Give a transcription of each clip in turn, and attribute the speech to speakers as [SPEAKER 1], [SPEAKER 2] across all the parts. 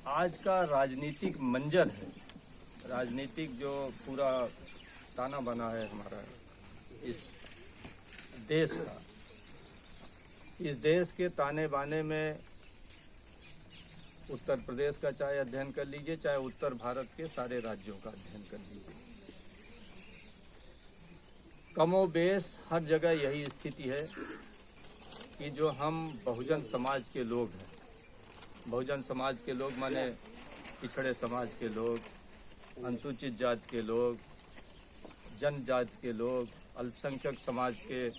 [SPEAKER 1] आज का राजनीतिक मंजर है, राजनीतिक जो पूरा ताना बना है हमारा इस देश का, इस देश के ताने बाने में उत्तर प्रदेश का चाहे अध्ययन कर लीजिए, चाहे उत्तर भारत के सारे राज्यों का अध्ययन कर लीजिए, कमोबेश हर जगह यही स्थिति है कि जो हम बहुजन समाज के लोग हैं, बहुजन समाज के लोग माने पिछड़े समाज के लोग, अनुसूचित जाति के लोग, जनजाति के लोग, अल्पसंख्यक समाज के,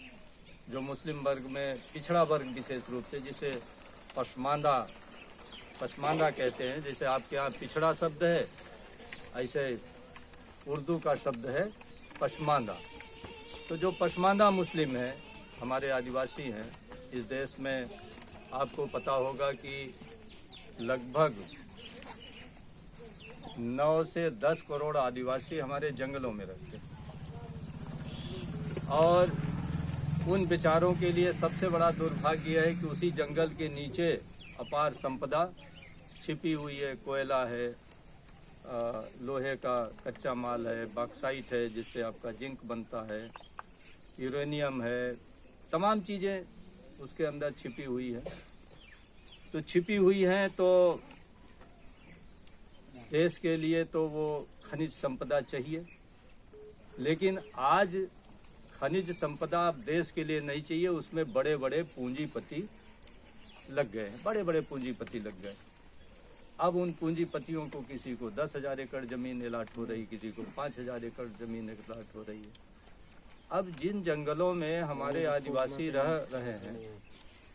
[SPEAKER 1] जो मुस्लिम वर्ग में पिछड़ा वर्ग विशेष रूप से, जिसे पसमानदा कहते हैं, जैसे आपके यहाँ पिछड़ा शब्द है, ऐसे उर्दू का शब्द है पसमानदा। तो जो पसमानदा मुस्लिम हैं, हमारे आदिवासी हैं इस देश में, आपको पता होगा कि लगभग 9 से 10 करोड़ आदिवासी हमारे जंगलों में रहते हैं और उन बेचारों के लिए सबसे बड़ा दुर्भाग्य है कि उसी जंगल के नीचे अपार संपदा छिपी हुई है। कोयला है, लोहे का कच्चा माल है, बॉक्साइट है जिससे आपका जिंक बनता है, यूरेनियम है, तमाम चीज़ें उसके अंदर छिपी हुई है। तो छिपी हुई हैं तो देश के लिए तो वो खनिज संपदा चाहिए, लेकिन आज खनिज संपदा देश के लिए नहीं चाहिए, उसमें बड़े बड़े पूंजीपति लग गए हैं, बड़े बड़े पूंजीपति लग गए। अब उन पूंजीपतियों को किसी को 10,000 एकड़ ज़मीन अलाट हो रही, किसी को 5,000 एकड़ ज़मीन अलाट हो रही है। अब जिन जंगलों में हमारे आदिवासी रह रहे हैं,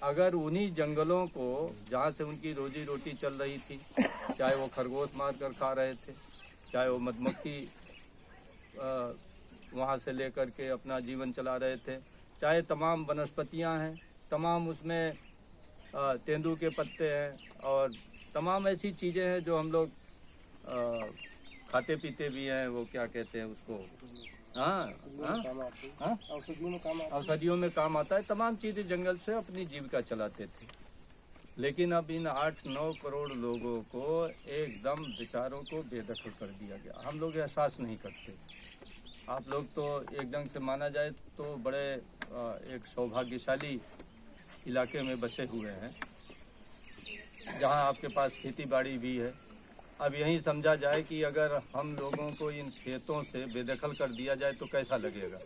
[SPEAKER 1] अगर उन्हीं जंगलों को जहाँ से उनकी रोजी रोटी चल रही थी, चाहे वो खरगोश मार कर खा रहे थे, चाहे वो मधुमक्खी वहाँ से लेकर के अपना जीवन चला रहे थे, चाहे तमाम वनस्पतियाँ हैं, तमाम उसमें तेंदू के पत्ते हैं और तमाम ऐसी चीज़ें हैं जो हम लोग खाते पीते भी हैं, वो क्या कहते हैं उसको, औषधियों में काम आता है। तमाम चीज़ें जंगल से अपनी जीविका चलाते थे, लेकिन अब इन 8-9 करोड़ लोगों को एकदम बेचारों को बेदखल कर दिया गया। हम लोग एहसास नहीं करते। आप लोग तो एक ढंग से माना जाए तो बड़े एक सौभाग्यशाली इलाके में बसे हुए हैं, जहां आपके पास खेती बाड़ी भी है। अब यही समझा जाए कि अगर हम लोगों को इन खेतों से बेदखल कर दिया जाए तो कैसा लगेगा।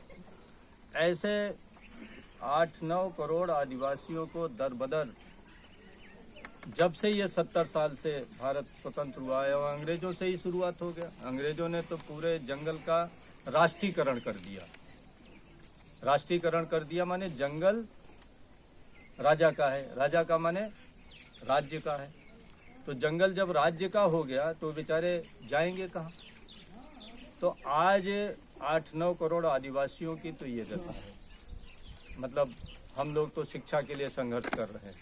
[SPEAKER 1] ऐसे 8-9 करोड़ आदिवासियों को दरबदर, जब से ये 70 साल से भारत स्वतंत्र हुआ है और अंग्रेजों से ही शुरुआत हो गया। अंग्रेजों ने तो पूरे जंगल का राष्ट्रीयकरण कर दिया। राष्ट्रीयकरण कर दिया माने जंगल राजा का है, राजा का माने राज्य का है। तो जंगल जब राज्य का हो गया तो बेचारे जाएंगे कहाँ। तो आज 8-9 करोड़ आदिवासियों की तो ये दशा है। मतलब हम लोग तो शिक्षा के लिए संघर्ष कर रहे हैं,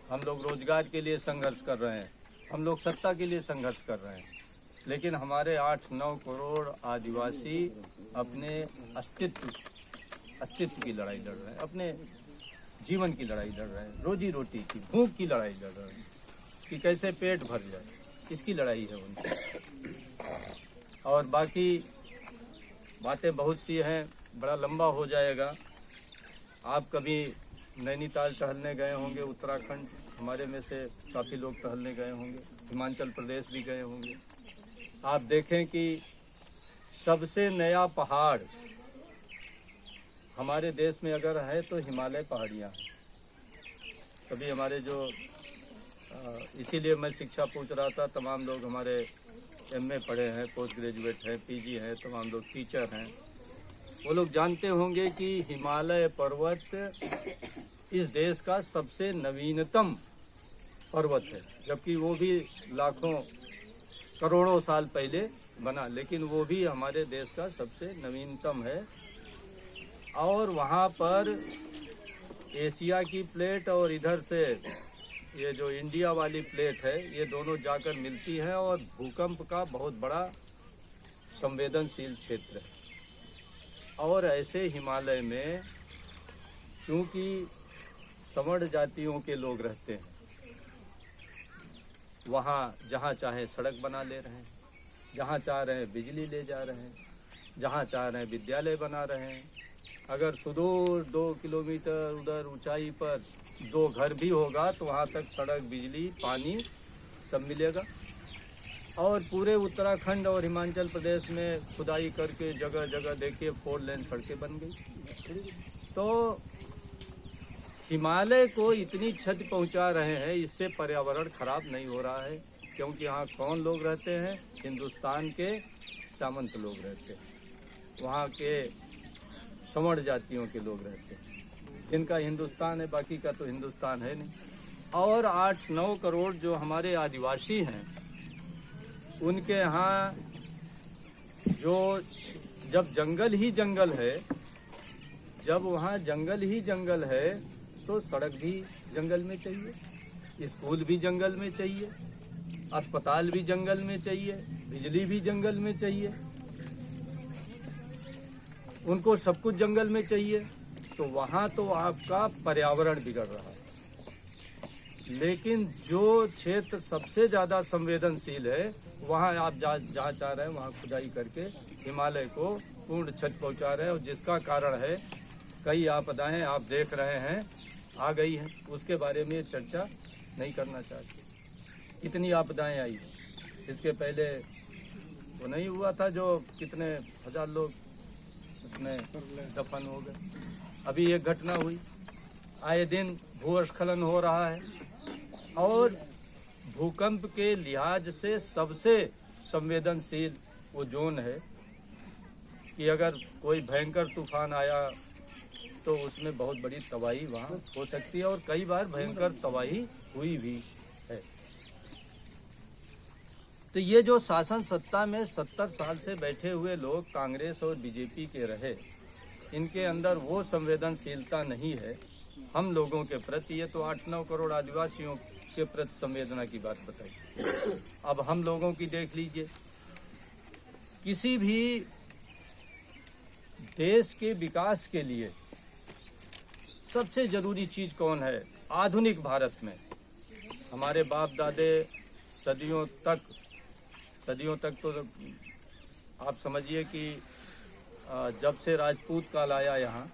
[SPEAKER 1] हम लोग रोजगार के लिए संघर्ष कर रहे हैं, हम लोग सत्ता के लिए संघर्ष कर रहे हैं, लेकिन हमारे 8-9 करोड़ आदिवासी अपने अस्तित्व की लड़ाई लड़ रहे हैं, अपने जीवन की लड़ाई लड़ रहे हैं, रोजी रोटी की, भूख की लड़ाई लड़ रहे हैं कि कैसे पेट भर जाए, इसकी लड़ाई है उनकी। और बाकी बातें बहुत सी हैं, बड़ा लंबा हो जाएगा। आप कभी नैनीताल टहलने गए होंगे, उत्तराखंड, हमारे में से काफ़ी लोग टहलने गए होंगे, हिमाचल प्रदेश भी गए होंगे। आप देखें कि सबसे नया पहाड़ हमारे देश में अगर है तो हिमालय पहाड़ियाँ हैं। कभी हमारे जो इसीलिए मैं शिक्षा पूछ रहा था, तमाम लोग हमारे MA पढ़े हैं, पोस्ट ग्रेजुएट हैं, PG हैं, तमाम लोग टीचर हैं, वो लोग जानते होंगे कि हिमालय पर्वत इस देश का सबसे नवीनतम पर्वत है, जबकि वो भी लाखों करोड़ों साल पहले बना, लेकिन वो भी हमारे देश का सबसे नवीनतम है। और वहाँ पर एशिया की प्लेट और इधर से ये जो इंडिया वाली प्लेट है, ये दोनों जाकर मिलती है और भूकंप का बहुत बड़ा संवेदनशील क्षेत्र है। और ऐसे हिमालय में चूँकि सवर्ण जातियों के लोग रहते हैं, वहाँ जहाँ चाहे सड़क बना ले रहे हैं, जहाँ चाह रहे हैं बिजली ले जा रहे हैं, जहाँ चाह रहे हैं विद्यालय बना रहे हैं। अगर सुदूर 2 किलोमीटर उधर ऊंचाई पर 2 घर भी होगा तो वहाँ तक सड़क, बिजली, पानी सब मिलेगा। और पूरे उत्तराखंड और हिमाचल प्रदेश में खुदाई करके जगह जगह देखिए 4 लेन सड़कें बन गई। तो हिमालय को इतनी क्षति पहुंचा रहे हैं, इससे पर्यावरण खराब नहीं हो रहा है, क्योंकि यहाँ कौन लोग रहते हैं? हिंदुस्तान के सामंत लोग रहते हैं, वहाँ के सवर्ण जातियों के लोग रहते हैं, जिनका हिंदुस्तान है, बाकी का तो हिंदुस्तान है नहीं। और 8-9 करोड़ जो हमारे आदिवासी हैं, उनके यहाँ जो जब जंगल ही जंगल है, जब वहाँ जंगल ही जंगल है तो सड़क भी जंगल में चाहिए, स्कूल भी जंगल में चाहिए, अस्पताल भी जंगल में चाहिए, बिजली भी जंगल में चाहिए, उनको सब कुछ जंगल में चाहिए। तो वहाँ तो आपका पर्यावरण बिगड़ रहा है। लेकिन जो क्षेत्र सबसे ज़्यादा संवेदनशील है, वहाँ आप जहाँ चाह रहे हैं वहाँ खुदाई करके हिमालय को पूर्ण क्षति पहुँचा रहे हैं, और जिसका कारण है कई आपदाएं आप देख रहे हैं आ गई हैं, उसके बारे में चर्चा नहीं करना चाहते। कितनी आपदाएं आई हैं, इसके पहले वो नहीं हुआ था जो कितने हजार लोग उसमें दफन हो गए। अभी एक घटना हुई, आए दिन भूस्खलन हो रहा है, और भूकंप के लिहाज से सबसे संवेदनशील वो जोन है कि अगर कोई भयंकर तूफान आया तो उसमें बहुत बड़ी तबाही वहाँ हो सकती है, और कई बार भयंकर तबाही हुई भी है। तो ये जो शासन सत्ता में 70 साल से बैठे हुए लोग कांग्रेस और बीजेपी के रहे, इनके अंदर वो संवेदनशीलता नहीं है हम लोगों के प्रति। ये तो 8-9 करोड़ आदिवासियों के प्रति संवेदना की बात बताई। अब हम लोगों की देख लीजिए, किसी भी देश के विकास के लिए सबसे जरूरी चीज कौन है? आधुनिक भारत में हमारे बाप दादे सदियों तक तो आप समझिए कि जब से राजपूत काल आया यहाँ,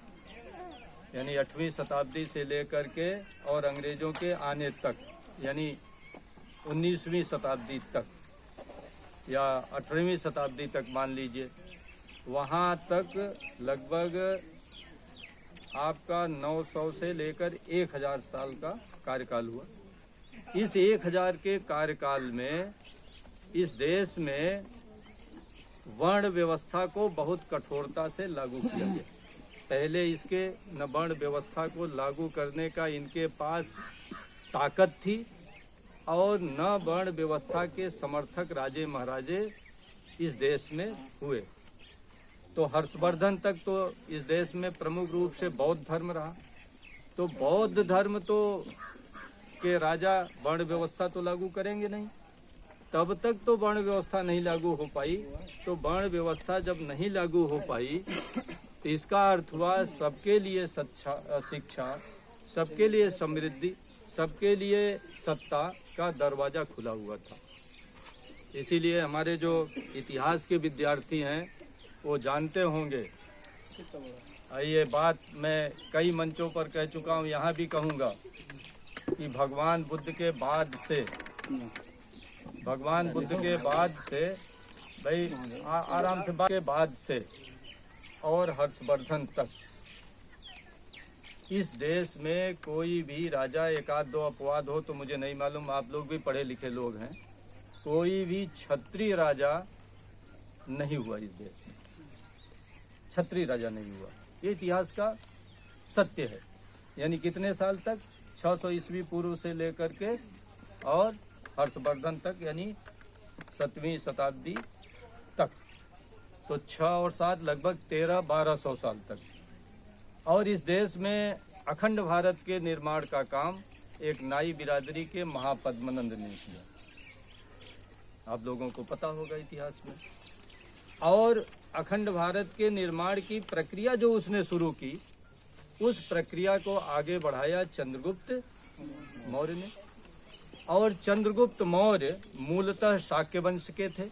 [SPEAKER 1] यानी 8वीं शताब्दी से लेकर के और अंग्रेजों के आने तक, यानी 19वीं शताब्दी तक या 18वीं शताब्दी तक मान लीजिए, वहाँ तक लगभग आपका 900 से लेकर 1000 साल का कार्यकाल हुआ। इस 1000 के कार्यकाल में इस देश में वर्ण व्यवस्था को बहुत कठोरता से लागू किया गया। पहले इसके न वर्ण व्यवस्था को लागू करने का इनके पास ताकत थी, और न वर्ण व्यवस्था के समर्थक राजे महाराजे इस देश में हुए। तो हर्षवर्धन तक तो इस देश में प्रमुख रूप से बौद्ध धर्म रहा। तो बौद्ध धर्म तो के राजा वर्ण व्यवस्था तो लागू करेंगे नहीं, तब तक तो वर्ण व्यवस्था नहीं लागू हो पाई। तो वर्ण व्यवस्था जब नहीं लागू हो पाई तो इसका अर्थ हुआ सबके लिए शिक्षा, सबके लिए समृद्धि, सबके लिए सत्ता का दरवाजा खुला हुआ था। इसीलिए हमारे जो इतिहास के विद्यार्थी हैं वो जानते होंगे, ये बात मैं कई मंचों पर कह चुका हूँ, यहाँ भी कहूँगा कि भगवान बुद्ध के बाद से भाई आराम से के बाद से और हर्षवर्धन तक इस देश में कोई भी राजा, 1-2 अपवाद हो तो मुझे नहीं मालूम, आप लोग भी पढ़े लिखे लोग हैं, कोई भी क्षत्रिय राजा नहीं हुआ इस देश में। क्षत्रिय राजा नहीं हुआ, ये इतिहास का सत्य है। यानी कितने साल तक? 600 ईस्वी पूर्व से लेकर के और हर्षवर्धन तक, यानी 7वीं शताब्दी तक। तो 6 और 7 लगभग 1300-1200 साल तक। और इस देश में अखंड भारत के निर्माण का काम एक नाई बिरादरी के महापद्मनंद ने किया, आप लोगों को पता होगा इतिहास में। और अखंड भारत के निर्माण की प्रक्रिया जो उसने शुरू की, उस प्रक्रिया को आगे बढ़ाया चंद्रगुप्त मौर्य ने। और चंद्रगुप्त मौर्य मूलतः शाक्य वंश के थे।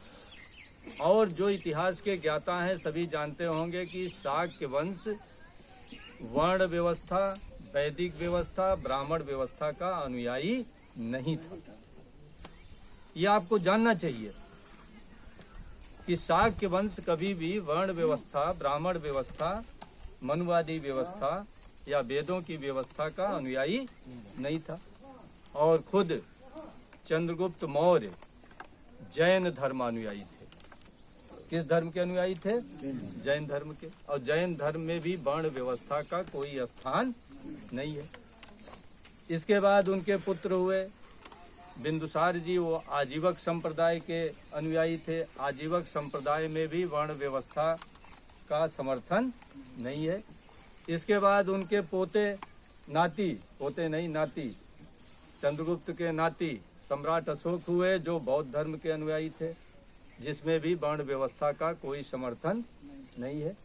[SPEAKER 1] और जो इतिहास के ज्ञाता हैं सभी जानते होंगे कि शाक्य वंश वर्ण व्यवस्था, वैदिक व्यवस्था, ब्राह्मण व्यवस्था का अनुयायी नहीं था। यह आपको जानना चाहिए कि शाक्य वंश कभी भी वर्ण व्यवस्था, ब्राह्मण व्यवस्था, मनुवादी व्यवस्था या वेदों की व्यवस्था का अनुयायी नहीं था। और खुद चंद्रगुप्त मौर्य जैन धर्मानुयायी थे। किस धर्म के अनुयायी थे? जैन धर्म के। और जैन धर्म में भी वर्ण व्यवस्था का कोई स्थान नहीं है। इसके बाद उनके पुत्र हुए बिंदुसार जी, वो आजीवक संप्रदाय के अनुयायी थे। आजीवक संप्रदाय में भी वर्ण व्यवस्था का समर्थन नहीं है। इसके बाद उनके पोते नाती, पोते नहीं नाती, चंद्रगुप्त के नाती सम्राट अशोक हुए, जो बौद्ध धर्म के अनुयायी थे, जिसमें भी वर्ण व्यवस्था का कोई समर्थन नहीं है।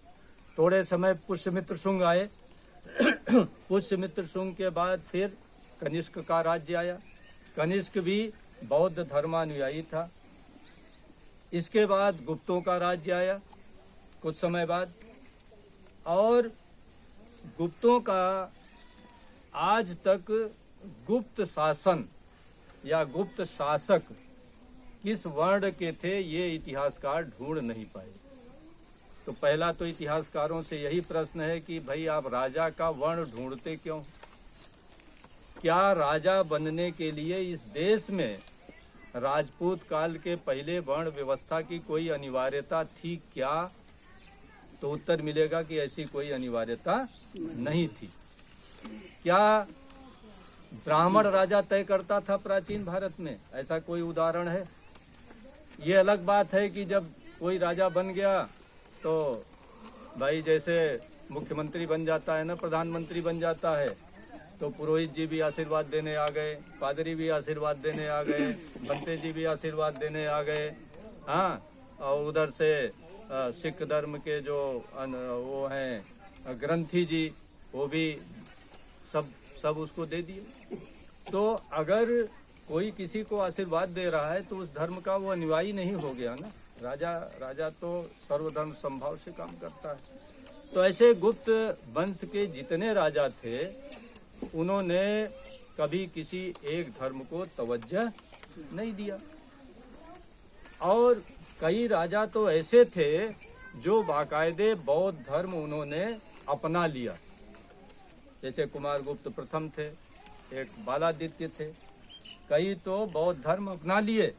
[SPEAKER 1] थोड़े समय पुष्यमित्र शुंग आए। पुष्यमित्र शुंग के बाद फिर कनिष्क का राज्य आया। कनिष्क भी बौद्ध धर्मानुयायी था। इसके बाद गुप्तों का राज्य आया कुछ समय बाद। और गुप्तों का आज तक गुप्त शासन या गुप्त शासक किस वर्ण के थे ये इतिहासकार ढूंढ नहीं पाए। तो पहला तो इतिहासकारों से यही प्रश्न है कि भाई आप राजा का वर्ण ढूंढते क्यों? क्या राजा बनने के लिए इस देश में राजपूत काल के पहले वर्ण व्यवस्था की कोई अनिवार्यता थी क्या? तो उत्तर मिलेगा कि ऐसी कोई अनिवार्यता नहीं थी। क्या ब्राह्मण राजा तय करता था प्राचीन भारत में? ऐसा कोई उदाहरण है? ये अलग बात है कि जब कोई राजा बन गया तो भाई जैसे मुख्यमंत्री बन जाता है ना, प्रधानमंत्री बन जाता है, तो पुरोहित जी भी आशीर्वाद देने आ गए, पादरी भी आशीर्वाद देने आ गए, बंते जी भी आशीर्वाद देने आ गए। हाँ, और उधर से सिख धर्म के जो वो हैं ग्रंथी जी, वो भी सब उसको दे दिए। तो अगर कोई किसी को आशीर्वाद दे रहा है तो उस धर्म का वो अनुयायी नहीं हो गया ना। राजा तो सर्वधर्म संभाव से काम करता है। तो ऐसे गुप्त वंश के जितने राजा थे उन्होंने कभी किसी एक धर्म को तवज्जो नहीं दिया। और कई राजा तो ऐसे थे जो बाकायदे बौद्ध धर्म उन्होंने अपना लिया। जैसे कुमारगुप्त प्रथम थे, एक बालादित्य थे, कई तो बौद्ध धर्म अपना लिए।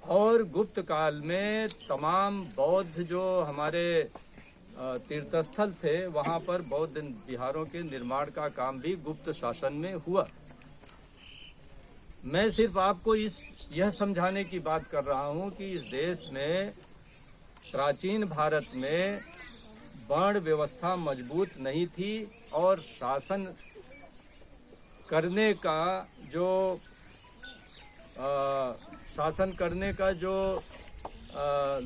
[SPEAKER 1] और गुप्त काल में तमाम बौद्ध जो हमारे तीर्थस्थल थे वहाँ पर बौद्ध विहारों के निर्माण का काम भी गुप्त शासन में हुआ। मैं सिर्फ आपको यह समझाने की बात कर रहा हूँ कि इस देश में प्राचीन भारत में वर्ण व्यवस्था मजबूत नहीं थी और शासन करने का जो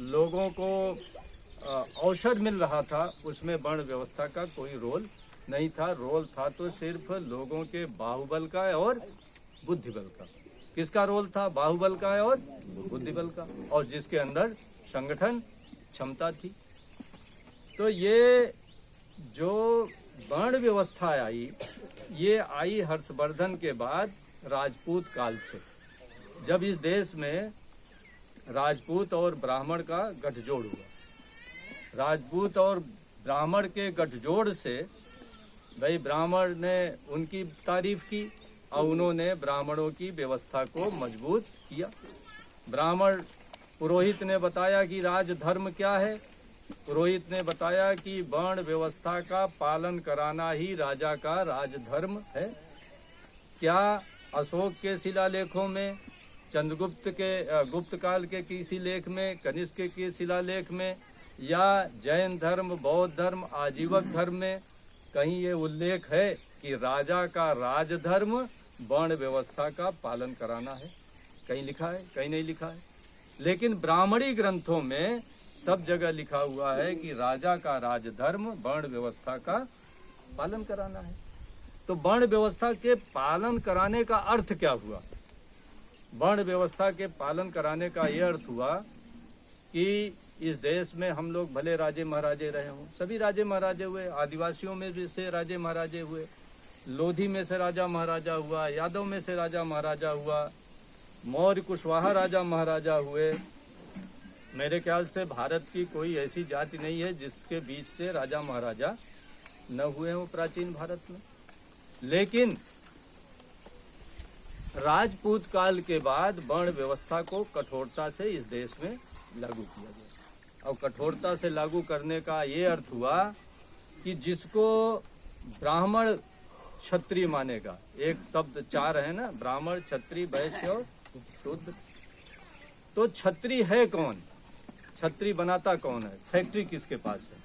[SPEAKER 1] लोगों को अवसर मिल रहा था उसमें वर्ण व्यवस्था का कोई रोल नहीं था। रोल था तो सिर्फ लोगों के बाहुबल का और बुद्धिबल का। किसका रोल था? बाहुबल का और बुद्धिबल का, और जिसके अंदर संगठन क्षमता थी। तो ये जो वर्ण व्यवस्था आई, ये आई हर्षवर्धन के बाद राजपूत काल से, जब इस देश में राजपूत और ब्राह्मण का गठजोड़ हुआ। राजपूत और ब्राह्मण के गठजोड़ से भाई ब्राह्मण ने उनकी तारीफ की और उन्होंने ब्राह्मणों की व्यवस्था को मजबूत किया। ब्राह्मण पुरोहित ने बताया कि राजधर्म क्या है। पुरोहित ने बताया कि वर्ण व्यवस्था का पालन कराना ही राजा का राजधर्म है। क्या अशोक के शिलालेखों में, चंद्रगुप्त के गुप्त काल के किसी लेख में, कनिष्क के शिलालेख में, या जैन धर्म, बौद्ध धर्म, आजीवक धर्म में कहीं ये उल्लेख है कि राजा का राजधर्म वर्ण व्यवस्था का पालन कराना है? कहीं लिखा है? कहीं नहीं लिखा है। लेकिन ब्राह्मणी ग्रंथों में सब जगह लिखा हुआ है कि राजा का राजधर्म वर्ण व्यवस्था का पालन कराना है। तो वर्ण व्यवस्था के पालन कराने का अर्थ क्या हुआ? वर्ण व्यवस्था के पालन कराने का ये अर्थ हुआ कि इस देश में हम लोग भले राजे महाराजे रहे हों, सभी राजे महाराजे हुए, आदिवासियों में भी से राजे महाराजे हुए, लोधी में से राजा महाराजा हुआ, यादव में से राजा महाराजा हुआ, मौर्य कुशवाहा राजा महाराजा हुए। मेरे ख्याल से भारत की कोई ऐसी जाति नहीं है जिसके बीच से राजा महाराजा न हुए हों प्राचीन भारत में। लेकिन राजपूत काल के बाद वर्ण व्यवस्था को कठोरता से इस देश में लागू किया गया। और कठोरता से लागू करने का ये अर्थ हुआ कि जिसको ब्राह्मण क्षत्रिय मानेगा, एक शब्द चार है ना, ब्राह्मण क्षत्रिय वैश्य और शूद्र। तो क्षत्रिय है कौन? क्षत्रिय बनाता कौन है? फैक्ट्री किसके पास है?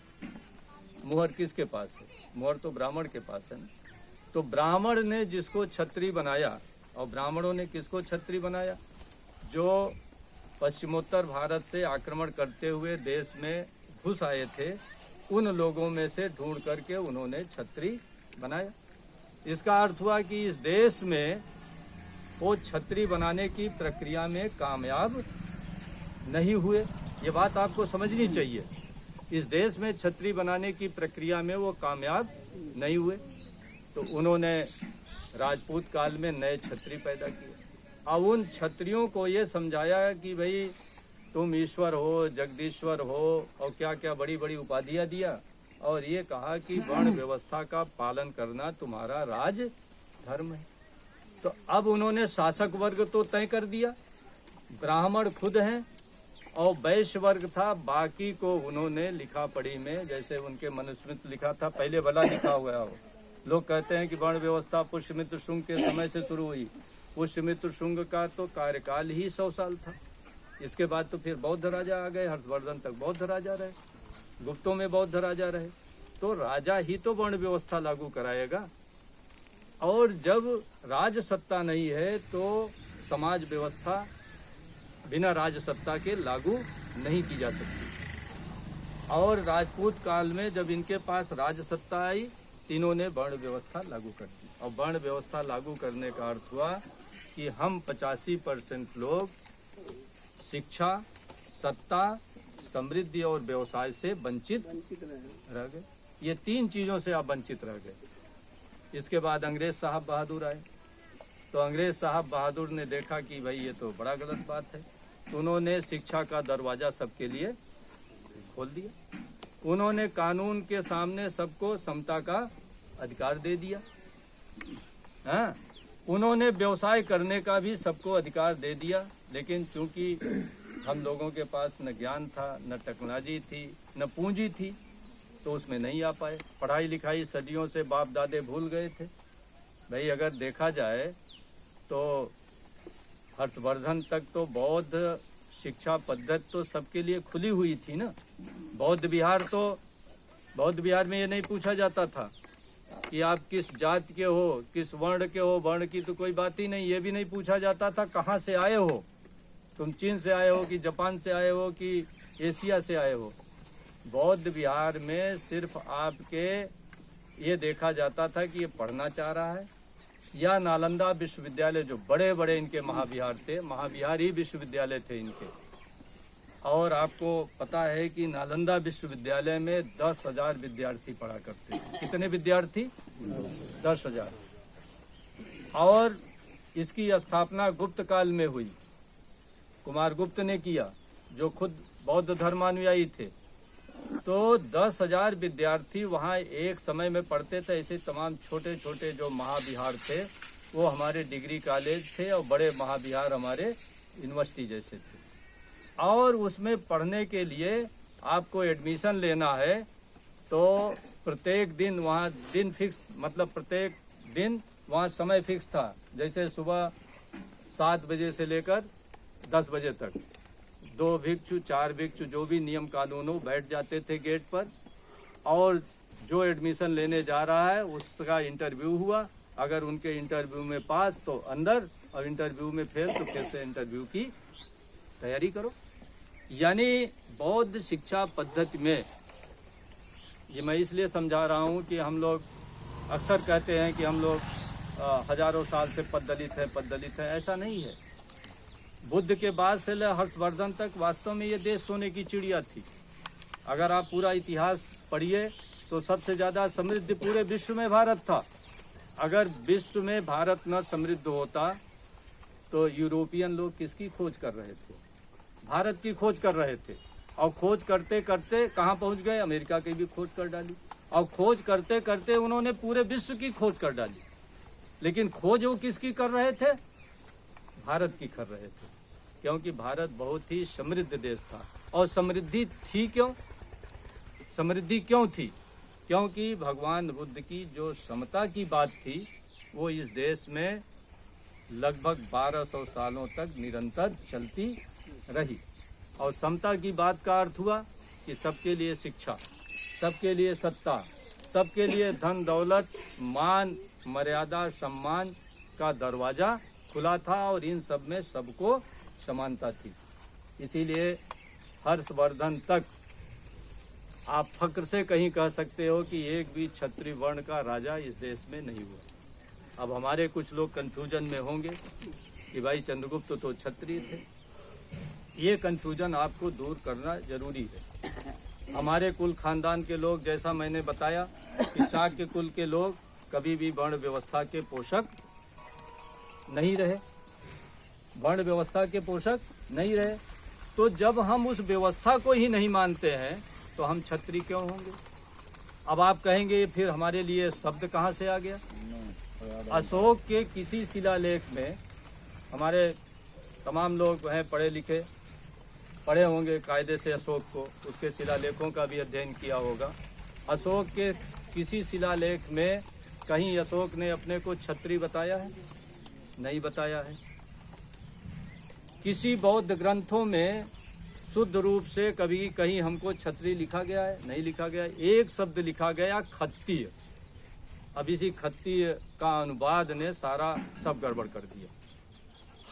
[SPEAKER 1] मुहर किसके पास है? मुहर तो ब्राह्मण के पास है ना। तो ब्राह्मण ने जिसको क्षत्रिय बनाया, और ब्राह्मणों ने किसको क्षत्रिय बनाया? जो पश्चिमोत्तर भारत से आक्रमण करते हुए देश में घुस आए थे, उन लोगों में से ढूंढ करके उन्होंने क्षत्रिय बनाया। इसका अर्थ हुआ कि इस देश में वो क्षत्रिय बनाने की प्रक्रिया में कामयाब नहीं हुए। ये बात आपको समझनी चाहिए। इस देश में क्षत्रिय बनाने की प्रक्रिया में वो कामयाब नहीं हुए, तो उन्होंने राजपूत काल में नए क्षत्रिय पैदा किए। अब उन क्षत्रियों को ये समझाया कि भाई तुम ईश्वर हो, जगदीश्वर हो, और क्या क्या बड़ी बड़ी उपाधियां दिया, और ये कहा कि वर्ण व्यवस्था का पालन करना तुम्हारा राज धर्म है। तो अब उन्होंने शासक वर्ग तो तय कर दिया, ब्राह्मण खुद हैं, और वैश्य वर्ग था, बाकी को उन्होंने लिखा पढ़ी में, जैसे उनके मनुस्मृति लिखा था, पहले भला लिखा हुआ हो। लोग कहते हैं कि वर्ण व्यवस्था पुष्यमित्र शुंग के समय से शुरू हुई। पुष्यमित्र शुंग का तो कार्यकाल ही 100 साल था। इसके बाद तो फिर बौद्ध राजा आ गए, हर्षवर्धन तक बौद्ध राजा रहे, गुप्तों में बौद्ध राजा रहे। तो राजा ही तो वर्ण व्यवस्था लागू कराएगा, और जब राज सत्ता नहीं है तो समाज व्यवस्था बिना राज सत्ता के लागू नहीं की जा सकती। और राजपूत काल में जब इनके पास राज सत्ता आई, तीनों ने वर्ण व्यवस्था लागू कर दी। और वर्ण व्यवस्था लागू करने का अर्थ हुआ कि हम 85% लोग शिक्षा, सत्ता, समृद्धि और व्यवसाय से वंचित रह गए। ये 3 चीजों से आप वंचित रह गए। इसके बाद अंग्रेज साहब बहादुर आए, तो अंग्रेज साहब बहादुर ने देखा कि भाई ये तो बड़ा गलत बात है, तो उन्होंने शिक्षा का दरवाजा सबके लिए खोल दिया। उन्होंने कानून के सामने सबको समता का अधिकार दे दिया। हाँ, उन्होंने व्यवसाय करने का भी सबको अधिकार दे दिया। लेकिन चूंकि हम लोगों के पास न ज्ञान था, न टेक्नोलॉजी थी, न पूंजी थी, तो उसमें नहीं आ पाए। पढ़ाई लिखाई सदियों से बाप दादे भूल गए थे। भाई अगर देखा जाए तो हर्षवर्धन तक तो बौद्ध शिक्षा पद्धति तो सबके लिए खुली हुई थी ना। बौद्ध विहार में ये नहीं पूछा जाता था कि आप किस जाति के हो, किस वर्ण के हो। वर्ण की तो कोई बात ही नहीं। ये भी नहीं पूछा जाता था कहाँ से आए हो, तुम चीन से आए हो कि जापान से आए हो कि एशिया से आए हो। बौद्ध विहार में सिर्फ आपके ये देखा जाता था कि ये पढ़ना चाह रहा है, या नालंदा विश्वविद्यालय, जो बड़े बड़े इनके महाविहार थे, महाविहार ही विश्वविद्यालय थे इनके। और आपको पता है कि नालंदा विश्वविद्यालय में 10,000 विद्यार्थी पढ़ा करते थे। कितने विद्यार्थी? 10,000। और इसकी स्थापना गुप्त काल में हुई, कुमार गुप्त ने किया, जो खुद बौद्ध धर्मानुयायी थे। तो 10,000 विद्यार्थी वहाँ एक समय में पढ़ते थे। ऐसे तमाम छोटे छोटे जो महाविहार थे वो हमारे डिग्री कॉलेज थे, और बड़े महाविहार हमारे यूनिवर्सिटी जैसे थे। और उसमें पढ़ने के लिए आपको एडमिशन लेना है तो प्रत्येक दिन वहाँ दिन फिक्स, मतलब प्रत्येक दिन वहाँ समय फिक्स था। जैसे सुबह 7 बजे से लेकर 10 बजे तक 2 भिक्षु 4 भिक्षु जो भी नियम कानून हो बैठ जाते थे गेट पर, और जो एडमिशन लेने जा रहा है उसका इंटरव्यू हुआ। अगर उनके इंटरव्यू में पास तो अंदर, और इंटरव्यू में फेल तो फिर से इंटरव्यू की तैयारी करो। यानी बौद्ध शिक्षा पद्धति में, ये मैं इसलिए समझा रहा हूँ कि हम लोग अक्सर कहते हैं कि हम लोग हजारों साल से पद्दलित है, ऐसा नहीं है। बुद्ध के बाद से ले हर्षवर्धन तक वास्तव में ये देश सोने की चिड़िया थी। अगर आप पूरा इतिहास पढ़िए तो सबसे ज़्यादा समृद्ध पूरे विश्व में भारत था। अगर विश्व में भारत न समृद्ध होता तो यूरोपियन लोग किसकी खोज कर रहे थे? भारत की खोज कर रहे थे। और खोज करते करते कहाँ पहुँच गए? अमेरिका की भी खोज कर डाली। और खोज करते करते उन्होंने पूरे विश्व की खोज कर डाली। लेकिन खोज वो किसकी कर रहे थे? भारत की कर रहे थे, क्योंकि भारत बहुत ही समृद्ध देश था। और समृद्धि थी क्यों? समृद्धि क्यों थी? क्योंकि भगवान बुद्ध की जो समता की बात थी वो इस देश में लगभग 1200 सालों तक निरंतर चलती रही। और समता की बात का अर्थ हुआ कि सबके लिए शिक्षा, सबके लिए सत्ता, सबके लिए धन दौलत, मान मर्यादा सम्मान का दरवाज़ा खुला था और इन सब में सबको समानता थी। इसीलिए हर्षवर्धन तक आप फक्र से कहीं कह सकते हो कि एक भी क्षत्रिय वर्ण का राजा इस देश में नहीं हुआ। अब हमारे कुछ लोग कंफ्यूजन में होंगे कि भाई चंद्रगुप्त तो क्षत्रिय थे। ये कंफ्यूजन आपको दूर करना जरूरी है। हमारे कुल खानदान के लोग, जैसा मैंने बताया कि शाक्य कुल के लोग कभी भी वर्ण व्यवस्था के पोषक नहीं रहे, वर्ण व्यवस्था के पोषक नहीं रहे। तो जब हम उस व्यवस्था को ही नहीं मानते हैं तो हम क्षत्रिय क्यों होंगे? अब आप कहेंगे फिर हमारे लिए शब्द कहाँ से आ गया? अशोक के किसी शिलालेख में, हमारे तमाम लोग हैं पढ़े लिखे, पढ़े होंगे कायदे से अशोक को, उसके शिलालेखों का भी अध्ययन किया होगा। अशोक के किसी शिलालेख में कहीं अशोक ने अपने को क्षत्रिय बताया है? नहीं बताया है। किसी बौद्ध ग्रंथों में शुद्ध रूप से कभी कहीं हमको क्षत्रिय लिखा गया है? नहीं लिखा गया। एक शब्द लिखा गया खत्तीय। अब इसी खत्तीय का अनुवाद ने सारा सब गड़बड़ कर दिया।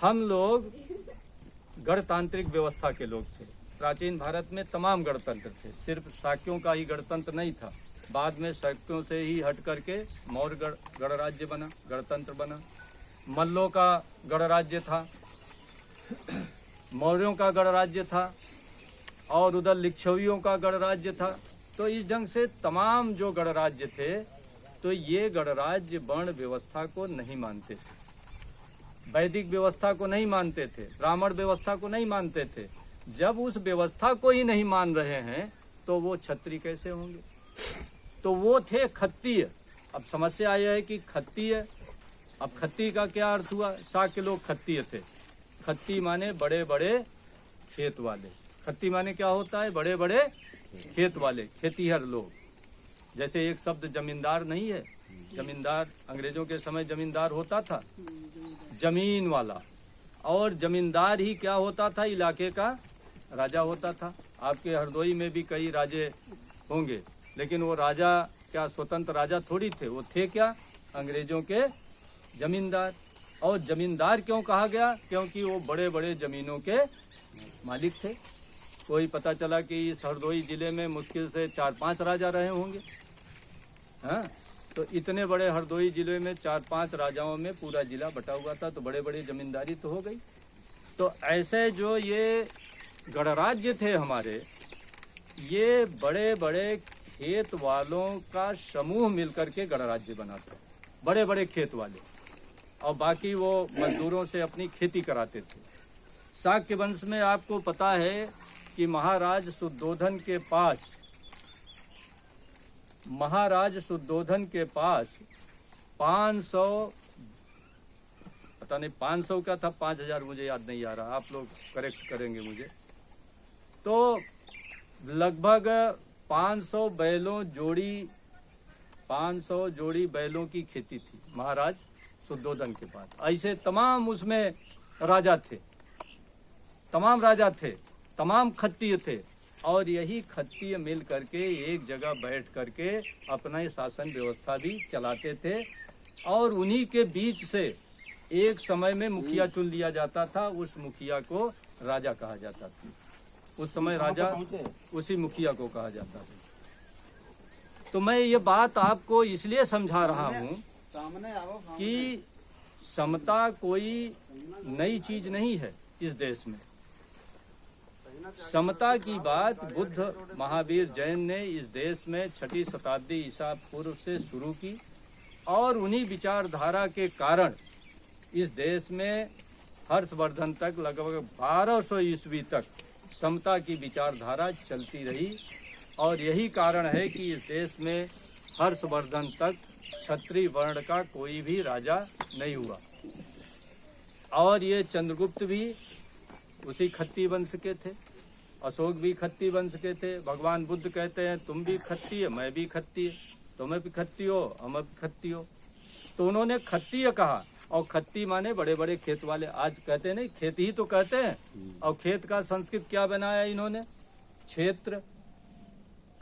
[SPEAKER 1] हम लोग गणतांत्रिक व्यवस्था के लोग थे। प्राचीन भारत में तमाम गणतंत्र थे, सिर्फ शाक्यों का ही गणतंत्र नहीं था। बाद में शाक्यों से ही हट करके मौर्य गणराज्य बना, गणतंत्र बना। मल्लों का गणराज्य था, मौर्यों का गणराज्य था, और उधर लिच्छवियों का गणराज्य था। तो इस ढंग से तमाम जो गणराज्य थे, तो ये गणराज्य वर्ण व्यवस्था को नहीं मानते थे, वैदिक व्यवस्था को नहीं मानते थे, ब्राह्मण व्यवस्था को नहीं मानते थे। जब उस व्यवस्था को ही नहीं मान रहे हैं तो वो क्षत्रिय कैसे होंगे? तो वो थे खत्तीय। अब समस्या यह है कि खत्तीय, अब खत्ती का क्या अर्थ हुआ? शाक्य लोग खत्तीय थे। खत्ती माने बड़े बड़े खेत वाले। खत्ती माने क्या होता है? बड़े बड़े खेत वाले, खेतीहर लोग। जैसे एक शब्द जमींदार नहीं है? जमींदार अंग्रेजों के समय जमींदार होता था, जमीन वाला। और जमींदार ही क्या होता था? इलाके का राजा होता था। आपके हरदोई में भी कई राजे होंगे, लेकिन वो राजा क्या स्वतंत्र राजा थोड़ी थे, वो थे क्या? अंग्रेजों के जमींदार। और जमींदार क्यों कहा गया? क्योंकि वो बड़े बड़े जमीनों के मालिक थे। कोई पता चला कि इस हरदोई जिले में मुश्किल से 4-5 राजा रहे होंगे। हाँ, तो इतने बड़े हरदोई जिले में 4-5 राजाओं में पूरा जिला बटा हुआ था, तो बड़े बड़े जमींदारी तो हो गई। तो ऐसे जो ये गणराज्य थे हमारे, ये बड़े बड़े खेत वालों का समूह मिलकर के गणराज्य बना था, बड़े बड़े खेत वाले। और बाकी वो मजदूरों से अपनी खेती कराते थे। शाक्य वंश में आपको पता है कि महाराज शुद्धोधन के पास 500, पता नहीं 500 का था, 5000 मुझे याद नहीं आ रहा, आप लोग करेक्ट करेंगे मुझे। तो लगभग 500 जोड़ी बैलों की खेती थी महाराज शुद्धोधन के पास। ऐसे तमाम उसमें राजा थे, तमाम राजा थे, तमाम खत्तीय थे। और यही खत्तीय मिल करके एक जगह बैठ करके अपना शासन व्यवस्था भी चलाते थे। और उन्हीं के बीच से एक समय में मुखिया चुन लिया जाता था, उस मुखिया को राजा कहा जाता था। उस समय राजा उसी मुखिया को कहा जाता था। तो मैं ये बात आपको इसलिए समझा रहा हूँ कि समता कोई नई चीज नहीं है इस देश में। समता की बात बुद्ध, महावीर, जैन ने इस देश में 6ठी शताब्दी ईसा पूर्व से शुरू की और उन्हीं विचारधारा के कारण इस देश में हर्षवर्धन तक लगभग 1200 ईस्वी तक समता की विचारधारा चलती रही। और यही कारण है कि इस देश में हर्षवर्धन तक क्षत्रिय वर्ण का कोई भी राजा नहीं हुआ। और ये चंद्रगुप्त भी उसी खत्ती वंश के थे, अशोक भी खत्ती वंश के थे। भगवान बुद्ध कहते हैं तुम भी खत्ती है, मैं भी खत्ती है, तुम्हें भी खत्ती हो, हम भी खत्ती हो। तो उन्होंने खत्तीय कहा, और खत्ती माने बड़े बड़े खेत वाले। आज कहते नहीं, खेती ही तो कहते हैं। और खेत का संस्कृत क्या बनाया इन्होंने? क्षेत्र।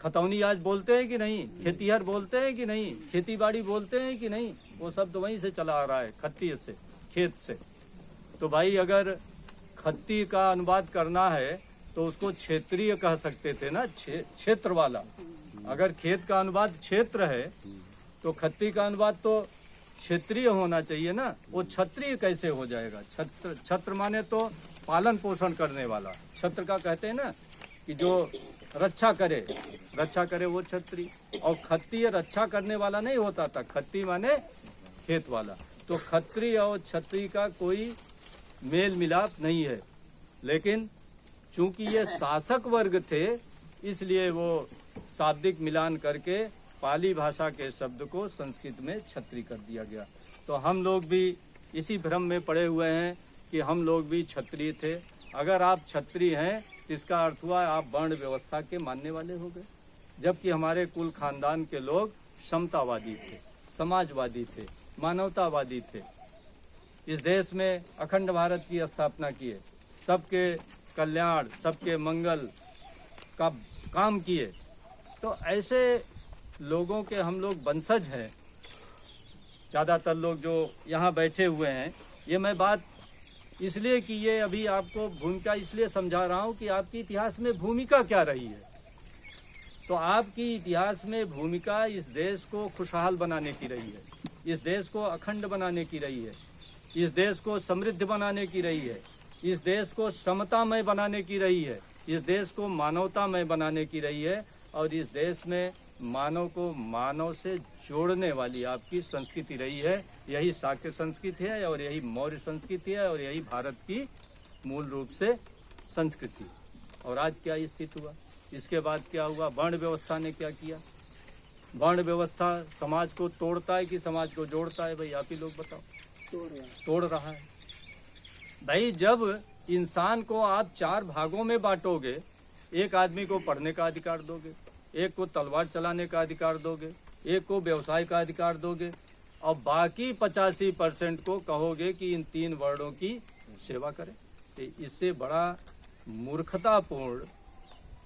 [SPEAKER 1] खतौनी आज बोलते हैं कि नहीं? खेतीहर बोलते हैं कि नहीं? खेती बाड़ी बोलते हैं कि नहीं? वो शब्द वहीं से चला आ रहा है, खत्ती से, खेत से। तो भाई अगर खत्ती का अनुवाद करना है तो उसको क्षेत्रीय कह सकते थे ना, क्षेत्र वाला। अगर खेत का अनुवाद क्षेत्र है तो खत्ती का अनुवाद तो क्षेत्रीय होना चाहिए ना। वो क्षत्रिय कैसे हो जाएगा? छत्र माने तो पालन पोषण करने वाला। छत्र का कहते हैं ना कि जो रक्षा करे वो क्षत्रिय। और खत्तीय रक्षा करने वाला नहीं होता था, खत्ती माने खेत वाला। तो खत्रिय और क्षत्रिय का कोई मेल मिलाप नहीं है। लेकिन चूंकि ये शासक वर्ग थे इसलिए वो शाब्दिक मिलान करके पाली भाषा के शब्द को संस्कृत में क्षत्रिय कर दिया गया। तो हम लोग भी इसी भ्रम में पड़े हुए हैं कि हम लोग भी क्षत्रिय थे। अगर आप क्षत्रिय हैं तो इसका अर्थ हुआ आप वर्ण व्यवस्था के मानने वाले हो गए, जबकि हमारे कुल खानदान के लोग समतावादी थे, समाजवादी थे, मानवतावादी थे। इस देश में अखंड भारत की स्थापना किए, सबके कल्याण, सबके मंगल का काम किए। तो ऐसे लोगों के हम लोग वंशज हैं। ज़्यादातर लोग जो यहाँ बैठे हुए हैं, ये मैं बात इसलिए कि ये अभी आपको भूमिका इसलिए समझा रहा हूँ कि आपकी इतिहास में भूमिका क्या रही है। तो आपकी इतिहास में भूमिका इस देश को खुशहाल बनाने की रही है, इस देश को अखंड बनाने की रही है, इस देश को समृद्ध बनाने की रही है, इस देश को समतामय बनाने की रही है, इस देश को मानवतामय बनाने की रही है। और इस देश में मानव को मानव से जोड़ने वाली आपकी संस्कृति रही है। यही शाक्य संस्कृति है और यही मौर्य संस्कृति है और यही भारत की मूल रूप से संस्कृति। और आज क्या स्थिति हुआ? इसके बाद क्या हुआ? वर्ण व्यवस्था ने क्या किया? वर्ण व्यवस्था समाज को तोड़ता है कि समाज को जोड़ता है? भाई आप ही लोग बताओ। तोड़ रहा है। भाई जब इंसान को आप 4 भागों में बांटोगे, एक आदमी को पढ़ने का अधिकार दोगे, एक को तलवार चलाने का अधिकार दोगे, एक को व्यवसाय का अधिकार दोगे, और बाकी 85% को कहोगे कि इन 3 वर्णों की सेवा करें। तो इससे बड़ा मूर्खतापूर्ण,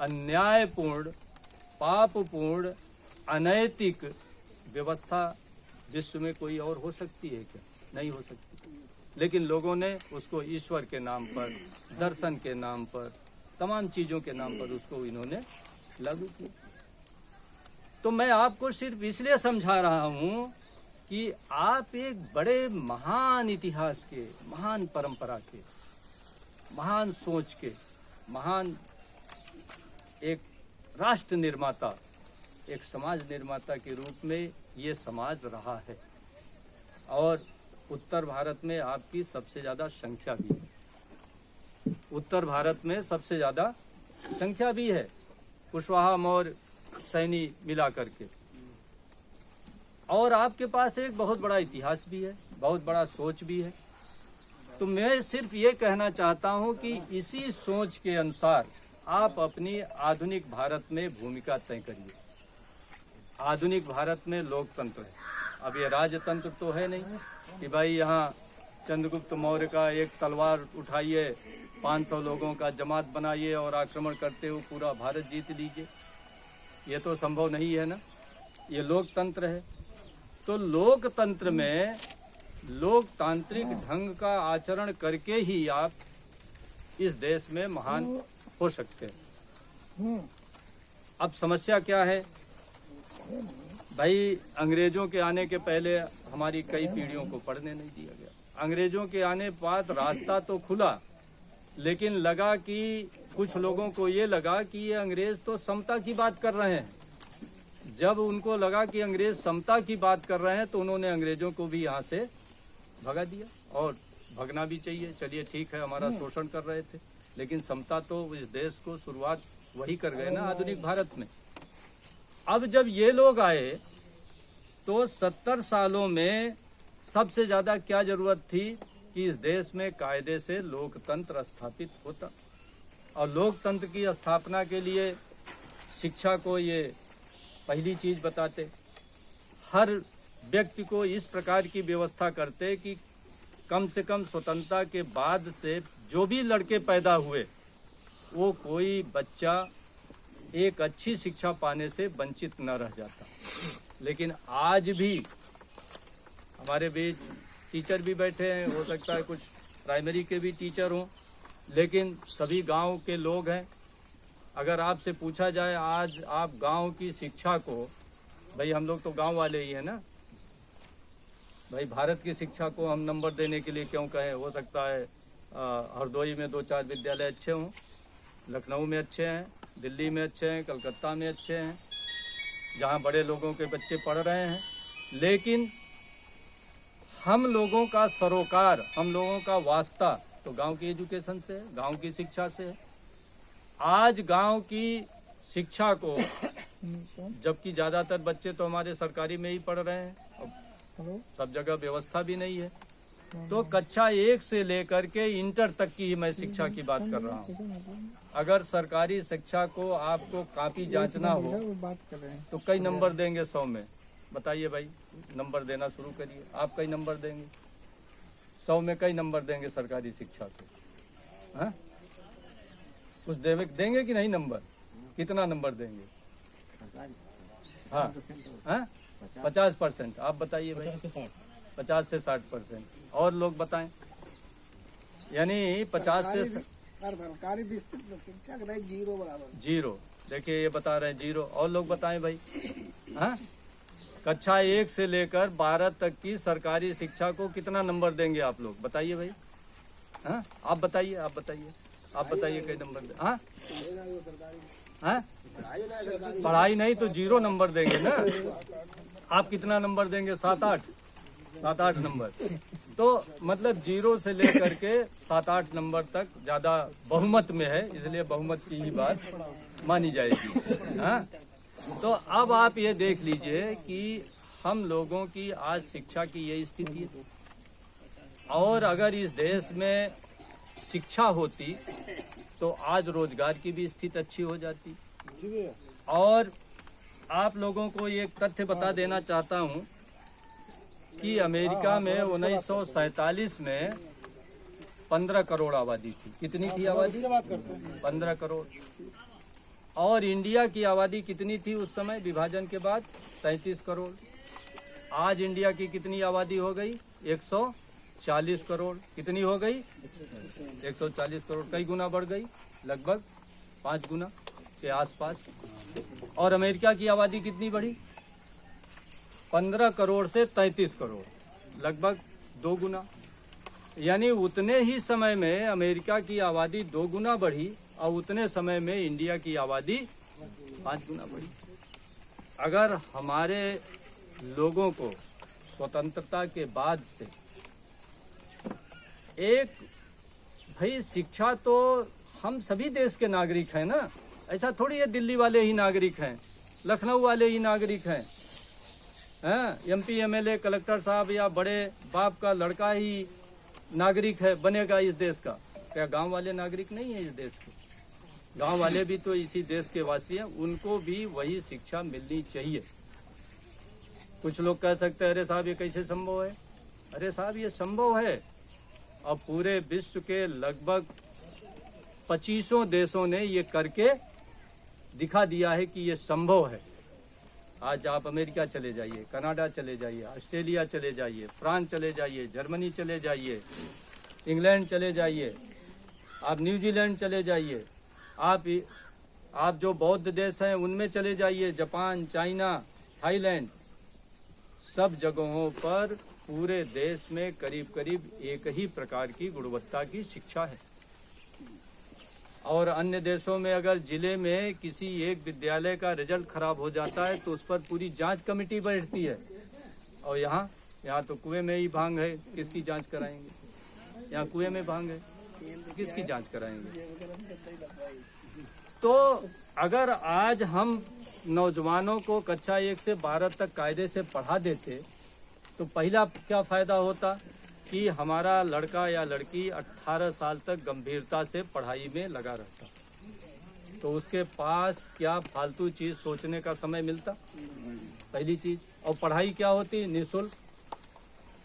[SPEAKER 1] अन्यायपूर्ण, पापपूर्ण, अनैतिक व्यवस्था विश्व में कोई और हो सकती है क्या? नहीं हो सकती। लेकिन लोगों ने उसको ईश्वर के नाम पर, दर्शन के नाम पर, तमाम चीज़ों के नाम पर उसको इन्होंने लागू किया। तो मैं आपको सिर्फ इसलिए समझा रहा हूँ कि आप एक बड़े महान इतिहास के, महान परंपरा के, महान सोच के, महान एक राष्ट्र निर्माता, एक समाज निर्माता के रूप में ये समाज रहा है। और उत्तर भारत में आपकी सबसे ज़्यादा संख्या भी है। उत्तर भारत में सबसे ज़्यादा संख्या भी है, कुशवाहा, मौर्य, सैनी मिला करके। और आपके पास एक बहुत बड़ा इतिहास भी है, बहुत बड़ा सोच भी है। तो मैं सिर्फ ये कहना चाहता हूँ कि इसी सोच के अनुसार आप अपनी आधुनिक भारत में भूमिका तय करिए। आधुनिक भारत में लोकतंत्र है। अब ये राजतंत्र तो है नहीं कि भाई यहाँ चंद्रगुप्त मौर्य का एक तलवार उठाइए, 500 लोगों का जमात बनाइए और आक्रमण करते हुए पूरा भारत जीत लीजिए। ये तो संभव नहीं है ना। ये लोकतंत्र है। तो लोकतंत्र में लोकतांत्रिक ढंग का आचरण करके ही आप इस देश में महान हो सकते हैं। अब समस्या क्या है? भाई अंग्रेजों के आने के पहले हमारी कई पीढ़ियों को पढ़ने नहीं दिया गया। अंग्रेजों के आने बाद रास्ता तो खुला, लेकिन लगा कि कुछ लोगों को ये लगा कि ये अंग्रेज तो समता की बात कर रहे हैं। जब उनको लगा कि अंग्रेज समता की बात कर रहे हैं तो उन्होंने अंग्रेजों को भी यहाँ से भगा दिया, और भगना भी चाहिए। चलिए ठीक है, हमारा शोषण कर रहे थे, लेकिन समता तो इस देश को शुरुआत वही कर गए ना, आधुनिक भारत में। अब जब ये लोग आए तो 70 सालों में सबसे ज़्यादा क्या ज़रूरत थी कि इस देश में कायदे से लोकतंत्र स्थापित होता, और लोकतंत्र की स्थापना के लिए शिक्षा को ये पहली चीज़ बताते। हर व्यक्ति को इस प्रकार की व्यवस्था करते कि कम से कम स्वतंत्रता के बाद से जो भी लड़के पैदा हुए वो कोई बच्चा एक अच्छी शिक्षा पाने से वंचित न रह जाता। लेकिन आज भी हमारे बीच टीचर भी बैठे हैं, हो सकता है कुछ प्राइमरी के भी टीचर हों, लेकिन सभी गांव के लोग हैं। अगर आपसे पूछा जाए आज आप गांव की शिक्षा को, भाई हम लोग तो गांव वाले ही हैं ना, भाई भारत की शिक्षा को हम नंबर देने के लिए क्यों कहें। हो सकता है हरदोई में 2-4 विद्यालय अच्छे हों, लखनऊ में अच्छे हैं, दिल्ली में अच्छे हैं, कलकत्ता में अच्छे हैं, जहाँ बड़े लोगों के बच्चे पढ़ रहे हैं, लेकिन हम लोगों का सरोकार, हम लोगों का वास्ता तो गांव की एजुकेशन से है, गांव की शिक्षा से है। आज गांव की शिक्षा को, जबकि ज़्यादातर बच्चे तो हमारे सरकारी में ही पढ़ रहे हैं, अब सब जगह व्यवस्था भी नहीं है, तो कक्षा 1 से लेकर के इंटर तक की मैं शिक्षा की बात कर रहा हूँ। अगर सरकारी शिक्षा को आपको कॉपी जांचना हो तो कई नंबर देंगे 100 में? बताइए भाई, नंबर देना शुरू करिए। आप कई नंबर देंगे 100 में? कई नंबर देंगे सरकारी शिक्षा को? हाँ, कुछ देंगे कि नहीं नंबर? कितना नंबर देंगे? हाँ हाँ 50%। आप बताइए भाई। 50 से 60%। और लोग बताएं। यानी 50 से
[SPEAKER 2] सरकारी शिक्षा का 0 बराबर।
[SPEAKER 1] 0। देखिए ये बता रहे हैं 0। और लोग बताएं भाई। हाँ, कक्षा 1 से लेकर 12 तक की सरकारी शिक्षा को कितना नंबर देंगे आप लोग? बताइए भाई। हाँ, आप बताइए, आप बताइए, आप बताइए कई नंबर दे। हाँ हाँ, पढ़ाई नहीं तो 0 नंबर देंगे ना। आप कितना नंबर देंगे? 7-8 नंबर। तो मतलब 0 से लेकर के 7-8 नंबर तक ज़्यादा बहुमत में है, इसलिए बहुमत की ही बात मानी जाएगी। हाँ, तो अब आप ये देख लीजिए कि हम लोगों की आज शिक्षा की यही स्थिति है, और अगर इस देश में शिक्षा होती तो आज रोजगार की भी स्थिति अच्छी हो जाती। और आप लोगों को ये तथ्य बता देना चाहता हूँ कि अमेरिका में 1947 में 15 करोड़ आबादी थी। कितनी थी आबादी? 15 करोड़। और इंडिया की आबादी कितनी थी उस समय विभाजन के बाद? 37 करोड़। आज इंडिया की कितनी आबादी हो गई? 140 करोड़। कितनी हो गई? 140 करोड़। कई गुना बढ़ गई, लगभग 5 गुना के आसपास। और अमेरिका की आबादी कितनी बढ़ी? 15 करोड़ से 33 करोड़, लगभग 2 गुना। यानी उतने ही समय में अमेरिका की आबादी 2 गुना बढ़ी और उतने समय में इंडिया की आबादी 5 गुना बढ़ी। अगर हमारे लोगों को स्वतंत्रता के बाद से एक, भाई शिक्षा तो हम सभी देश के नागरिक हैं ना, ऐसा थोड़ी है दिल्ली वाले ही नागरिक हैं, लखनऊ वाले ही नागरिक हैं। हाँ, MP MLA कलेक्टर साहब या बड़े बाप का लड़का ही नागरिक है बनेगा इस देश का? क्या गांव वाले नागरिक नहीं है इस देश के? गांव वाले भी तो इसी देश के वासी हैं, उनको भी वही शिक्षा मिलनी चाहिए। कुछ लोग कह सकते हैं अरे साहब ये कैसे संभव है? अरे साहब ये संभव है। अब पूरे विश्व के लगभग 25 देशों ने ये करके दिखा दिया है कि ये संभव है। आज आप अमेरिका चले जाइए, कनाडा चले जाइए, ऑस्ट्रेलिया चले जाइए, फ्रांस चले जाइए, जर्मनी चले जाइए, इंग्लैंड चले जाइए, आप न्यूजीलैंड चले जाइए, आप जो बौद्ध देश हैं उनमें चले जाइए, जापान, चाइना, थाईलैंड, सब जगहों पर पूरे देश में करीब करीब एक ही प्रकार की गुणवत्ता की शिक्षा है। और अन्य देशों में अगर जिले में किसी एक विद्यालय का रिजल्ट खराब हो जाता है तो उस पर पूरी जांच कमेटी बैठती है, और यहाँ तो कुएं में ही भांग है, किसकी जांच कराएंगे? यहाँ कुएं में भांग है, किसकी जांच कराएंगे? तो अगर आज हम नौजवानों को कक्षा 1 से 12 तक कायदे से पढ़ा देते तो पहला क्या फायदा होता कि हमारा लड़का या लड़की 18 साल तक गंभीरता से पढ़ाई में लगा रहता, तो उसके पास क्या फालतू चीज सोचने का समय मिलता, पहली चीज। और पढ़ाई क्या होती? निःशुल्क,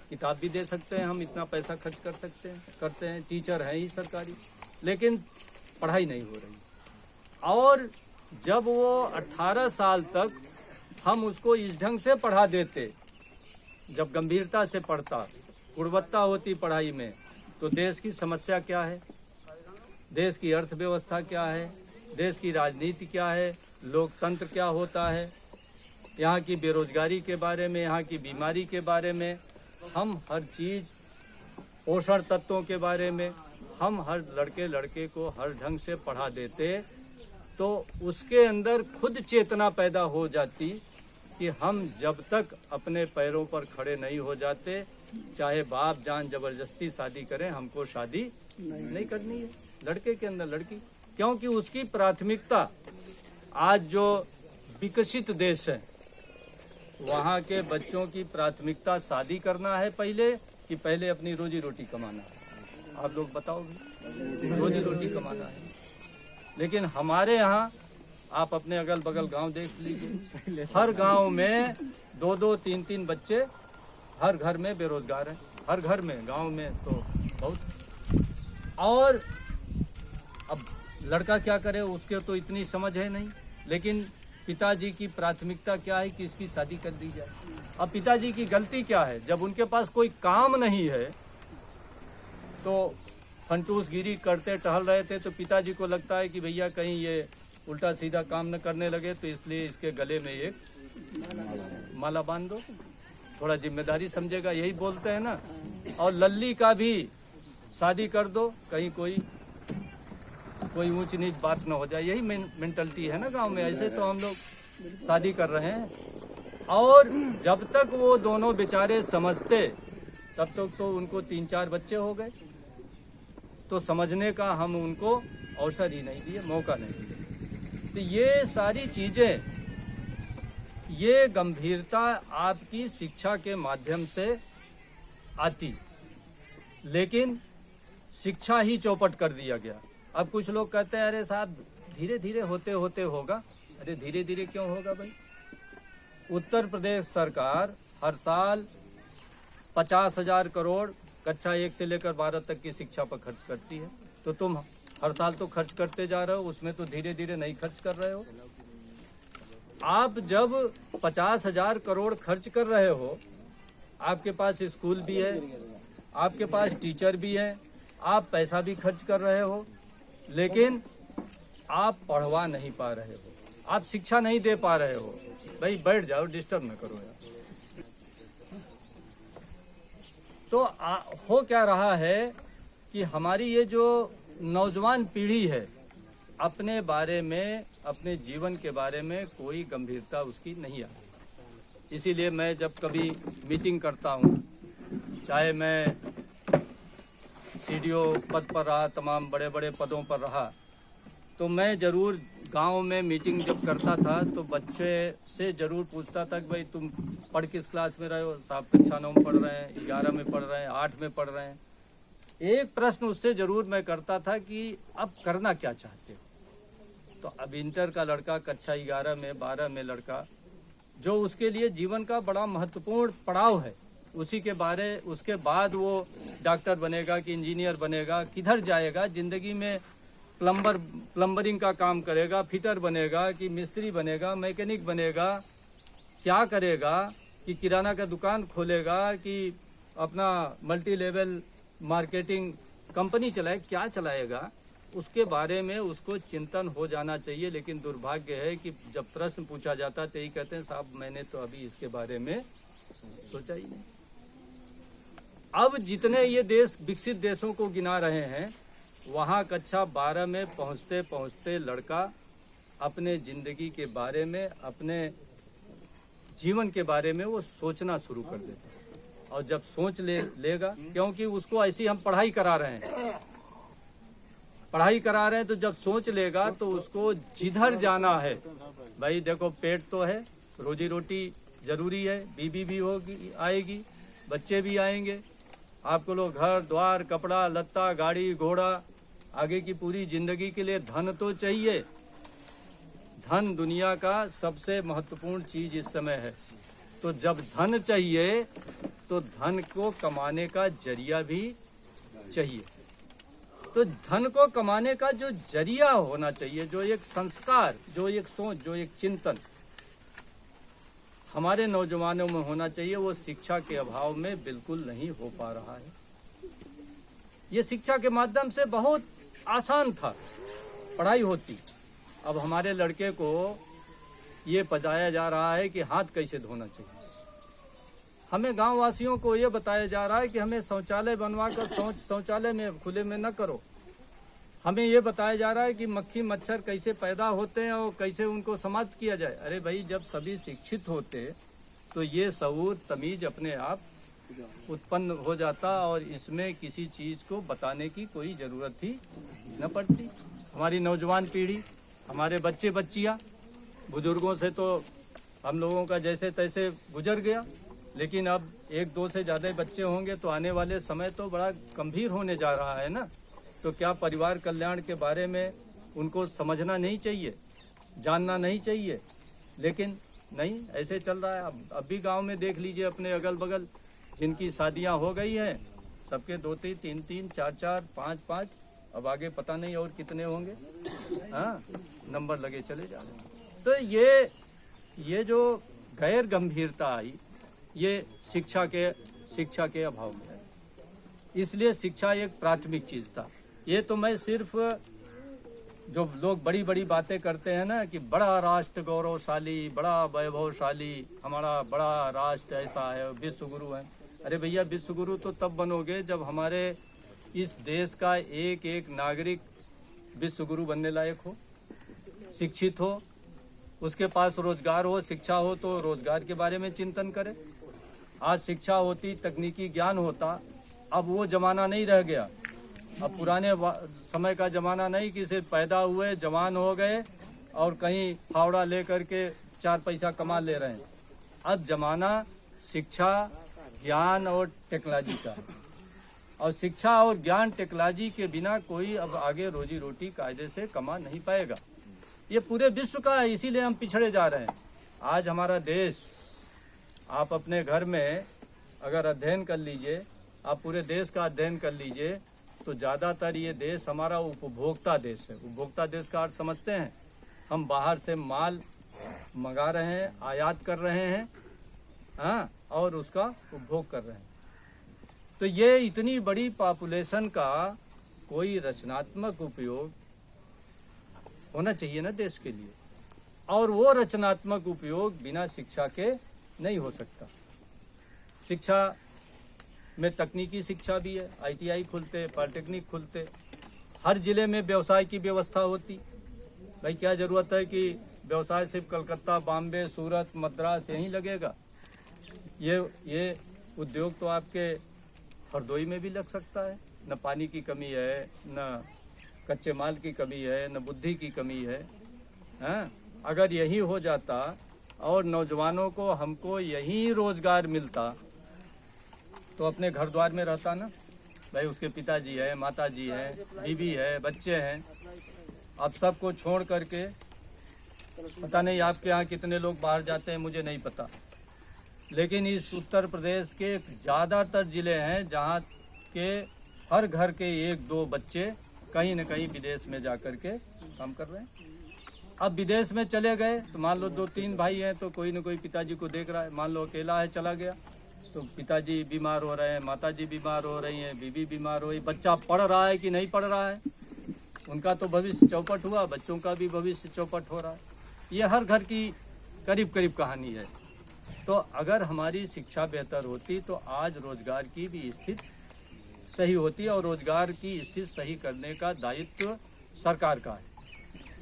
[SPEAKER 1] किताब भी दे सकते हैं हम, इतना पैसा खर्च करते हैं, टीचर हैं ही सरकारी, लेकिन पढ़ाई नहीं हो रही। और जब वो 18 साल तक हम उसको इस ढंग से पढ़ा देते, जब गंभीरता से पढ़ता, गुणवत्ता होती पढ़ाई में, तो देश की समस्या क्या है, देश की अर्थव्यवस्था क्या है, देश की राजनीति क्या है, लोकतंत्र क्या होता है, यहाँ की बेरोजगारी के बारे में, यहाँ की बीमारी के बारे में, हम हर चीज़, पोषण तत्वों के बारे में हम हर लड़के को हर ढंग से पढ़ा देते, तो उसके अंदर खुद चेतना पैदा हो जाती कि हम जब तक अपने पैरों पर खड़े नहीं हो जाते, चाहे बाप जान जबरदस्ती शादी करें, हमको शादी नहीं करनी है। लड़के के अंदर लड़की, क्योंकि उसकी प्राथमिकता, आज जो विकसित देश है वहाँ के बच्चों की प्राथमिकता शादी करना है पहले, कि पहले अपनी रोजी रोटी कमाना है? आप लोग बताओगे, रोजी रोटी कमाना है। लेकिन हमारे यहाँ आप अपने अगल बगल गांव देख लीजिए, हर गांव में 2-2, 3-3 बच्चे हर घर में बेरोजगार हैं, हर घर में, गांव में तो बहुत। और अब लड़का क्या करे, उसके तो इतनी समझ है नहीं, लेकिन पिताजी की प्राथमिकता क्या है कि इसकी शादी कर दी जाए। अब पिताजी की गलती क्या है? जब उनके पास कोई काम नहीं है तो फंटूसगिरी करते टहल रहे थे, तो पिताजी को लगता है कि भैया कहीं ये उल्टा सीधा काम न करने लगे, तो इसलिए इसके गले में एक माला बांध दो, थोड़ा जिम्मेदारी समझेगा, यही बोलते हैं ना। और लल्ली का भी शादी कर दो, कहीं कोई ऊंच नीच बात न हो जाए, यही मेंटलिटी है ना गांव में। ऐसे तो हम लोग शादी कर रहे हैं। और जब तक वो दोनों बेचारे समझते, तब तक तो उनको 3-4 बच्चे हो गए, तो समझने का हम उनको अवसर ही नहीं दिए, मौका नहीं दिए। तो ये सारी चीजें, ये गंभीरता आपकी शिक्षा के माध्यम से आती, लेकिन शिक्षा ही चौपट कर दिया गया। अब कुछ लोग कहते हैं अरे साहब धीरे धीरे होते होते होगा। अरे धीरे धीरे क्यों होगा भाई? उत्तर प्रदेश सरकार हर साल 50,000 करोड़ कक्षा 1 से लेकर 12 तक की शिक्षा पर खर्च करती है, तो तुम हर साल तो खर्च करते जा रहे हो, उसमें तो धीरे धीरे नहीं खर्च कर रहे हो। आप जब 50,000 करोड़ खर्च कर रहे हो, आपके पास स्कूल भी है, आपके पास टीचर भी है, आप पैसा भी खर्च कर रहे हो, लेकिन आप पढ़वा नहीं पा रहे हो, आप शिक्षा नहीं दे पा रहे हो। भाई बैठ जाओ, डिस्टर्ब न करो यार। तो हो क्या रहा है कि हमारी ये जो नौजवान पीढ़ी है, अपने बारे में, अपने जीवन के बारे में कोई गंभीरता उसकी नहीं आती। इसीलिए मैं जब कभी मीटिंग करता हूँ, चाहे मैं सीडीओ पद पर रहा, तमाम बड़े बड़े पदों पर रहा, तो मैं ज़रूर गांव में मीटिंग जब करता था तो बच्चे से ज़रूर पूछता था कि भाई तुम पढ़ किस क्लास में रहे हो? साहब कक्षा 9 में पढ़ रहे हैं, 11 में पढ़ रहे हैं, 8 में पढ़ रहे हैं। एक प्रश्न उससे ज़रूर मैं करता था कि अब करना क्या चाहते हो? तो अब इंटर का लड़का, कक्षा 11 में, 12 में लड़का, जो उसके लिए जीवन का बड़ा महत्वपूर्ण पड़ाव है, उसके बाद वो डॉक्टर बनेगा कि इंजीनियर बनेगा, किधर जाएगा ज़िंदगी में, प्लम्बरिंग का काम करेगा, फिटर बनेगा कि मिस्त्री बनेगा, मैकेनिक बनेगा, क्या करेगा, कि किराना का दुकान खोलेगा कि अपना मल्टी लेवल मार्केटिंग कंपनी चलाए, क्या चलाएगा? उसके बारे में उसको चिंतन हो जाना चाहिए। लेकिन दुर्भाग्य है कि जब प्रश्न पूछा जाता है तो यही कहते हैं साहब मैंने तो अभी इसके बारे में सोचा ही नहीं। अब जितने ये देश विकसित देशों को गिना रहे हैं, वहाँ कक्षा 12 में पहुँचते पहुँचते लड़का अपने ज़िंदगी के बारे में, अपने जीवन के बारे में वो सोचना शुरू कर देता है। और जब सोच लेगा, क्योंकि उसको ऐसी हम पढ़ाई करा रहे हैं तो जब सोच लेगा तो उसको जिधर जाना है, भाई देखो पेट तो है, रोजी रोटी जरूरी है, बीवी भी होगी, आएगी, बच्चे भी आएंगे, आपको लोग घर द्वार कपड़ा लत्ता गाड़ी घोड़ा, आगे की पूरी जिंदगी के लिए धन तो चाहिए। धन दुनिया का सबसे महत्वपूर्ण चीज इस समय है। तो जब धन चाहिए तो धन को कमाने का जरिया भी चाहिए। तो धन को कमाने का जो जरिया होना चाहिए, जो एक संस्कार, जो एक सोच, जो एक चिंतन हमारे नौजवानों में होना चाहिए, वो शिक्षा के अभाव में बिल्कुल नहीं हो पा रहा है। ये शिक्षा के माध्यम से बहुत आसान था, पढ़ाई होती। अब हमारे लड़के को ये बताया जा रहा है कि हाथ कैसे धोना चाहिए। हमें गांव वासियों को ये बताया जा रहा है कि हमें शौचालय बनवा कर शौचालय में खुले में न करो। हमें ये बताया जा रहा है कि मक्खी मच्छर कैसे पैदा होते हैं और कैसे उनको समाप्त किया जाए। अरे भाई, जब सभी शिक्षित होते तो ये शऊर तमीज अपने आप उत्पन्न हो जाता और इसमें किसी चीज़ को बताने की कोई ज़रूरत ही न पड़ती। हमारी नौजवान पीढ़ी, हमारे बच्चे बच्चियाँ, बुजुर्गों से तो हम लोगों का जैसे तैसे गुजर गया, लेकिन अब 1-2 से ज़्यादा बच्चे होंगे तो आने वाले समय तो बड़ा गंभीर होने जा रहा है ना। तो क्या परिवार कल्याण के बारे में उनको समझना नहीं चाहिए, जानना नहीं चाहिए? लेकिन नहीं, ऐसे चल रहा है। अब भी गांव में देख लीजिए, अपने अगल बगल जिनकी शादियां हो गई हैं, सबके 2-3, 3-3, 4-4, 5-5, अब आगे पता नहीं और कितने होंगे, हाँ, नंबर लगे चले जा रहे हैं। तो ये जो गैर गंभीरता आई, ये शिक्षा के अभाव में है। इसलिए शिक्षा एक प्राथमिक चीज़ था। ये तो मैं सिर्फ, जो लोग बड़ी बड़ी बातें करते हैं ना कि बड़ा राष्ट्र गौरवशाली, बड़ा वैभवशाली, हमारा बड़ा राष्ट्र ऐसा है, विश्व गुरु है। अरे भैया, विश्व गुरु तो तब बनोगे जब हमारे इस देश का एक एक नागरिक विश्व गुरु बनने लायक हो, शिक्षित हो, उसके पास रोजगार हो। शिक्षा हो तो रोजगार के बारे में चिंतन करे। आज शिक्षा होती, तकनीकी ज्ञान होता, अब वो जमाना नहीं रह गया। अब पुराने समय का जमाना नहीं कि सिर्फ पैदा हुए, जवान हो गए और कहीं फावड़ा ले करके 4 पैसा कमा ले रहे हैं। अब जमाना शिक्षा, ज्ञान और टेक्नोलॉजी का है। और शिक्षा और ज्ञान टेक्नोलॉजी के बिना कोई अब आगे रोजी रोटी कायदे से कमा नहीं पाएगा। ये पूरे विश्व का है, इसीलिए हम पिछड़े जा रहे हैं। आज हमारा देश, आप अपने घर में अगर अध्ययन कर लीजिए, आप पूरे देश का अध्ययन कर लीजिए, तो ज़्यादातर ये देश हमारा उपभोक्ता देश है। उपभोक्ता देश का अर्थ समझते हैं? हम बाहर से माल मंगा रहे हैं, आयात कर रहे हैं, हाँ, और उसका उपभोग कर रहे हैं। तो ये इतनी बड़ी पॉपुलेशन का कोई रचनात्मक उपयोग होना चाहिए ना देश के लिए, और वो रचनात्मक उपयोग बिना शिक्षा के नहीं हो सकता। शिक्षा में तकनीकी शिक्षा भी है, ITI खुलते, पॉलिटेक्निक खुलते, हर जिले में व्यवसाय की व्यवस्था होती। भाई क्या ज़रूरत है कि व्यवसाय सिर्फ कलकत्ता, बॉम्बे, सूरत, मद्रास यहीं लगेगा? ये उद्योग तो आपके हरदोई में भी लग सकता है। न पानी की कमी है, न कच्चे माल की कमी है, न बुद्धि की कमी है, हाँ? अगर यही हो जाता और नौजवानों को, हमको यही रोजगार मिलता तो अपने घर द्वार में रहता ना। भाई उसके पिताजी है, माताजी है, बीवी है, बच्चे हैं। अब सबको छोड़ करके, पता नहीं आपके यहाँ कितने लोग बाहर जाते हैं, मुझे नहीं पता, लेकिन इस उत्तर प्रदेश के ज़्यादातर ज़िले हैं जहाँ के हर घर के 1-2 बच्चे कहीं न कहीं विदेश में जा कर के काम कर रहे हैं। अब विदेश में चले गए तो मान लो 2-3 भाई हैं तो कोई न कोई पिताजी को देख रहा है। मान लो अकेला है, चला गया तो पिताजी बीमार हो रहे हैं, माताजी बीमार हो रही हैं, बीवी बीमार हो रही, बच्चा पढ़ रहा है कि नहीं पढ़ रहा है, उनका तो भविष्य चौपट हुआ, बच्चों का भी भविष्य चौपट हो रहा है। ये हर घर की करीब करीब कहानी है। तो अगर हमारी शिक्षा बेहतर होती तो आज रोजगार की भी स्थिति सही होती, और रोजगार की स्थिति सही करने का दायित्व सरकार का है।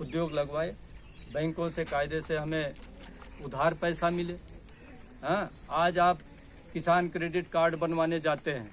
[SPEAKER 1] उद्योग लगवाए, बैंकों से कायदे से हमें उधार पैसा मिले। हाँ, आज आप किसान क्रेडिट कार्ड बनवाने जाते हैं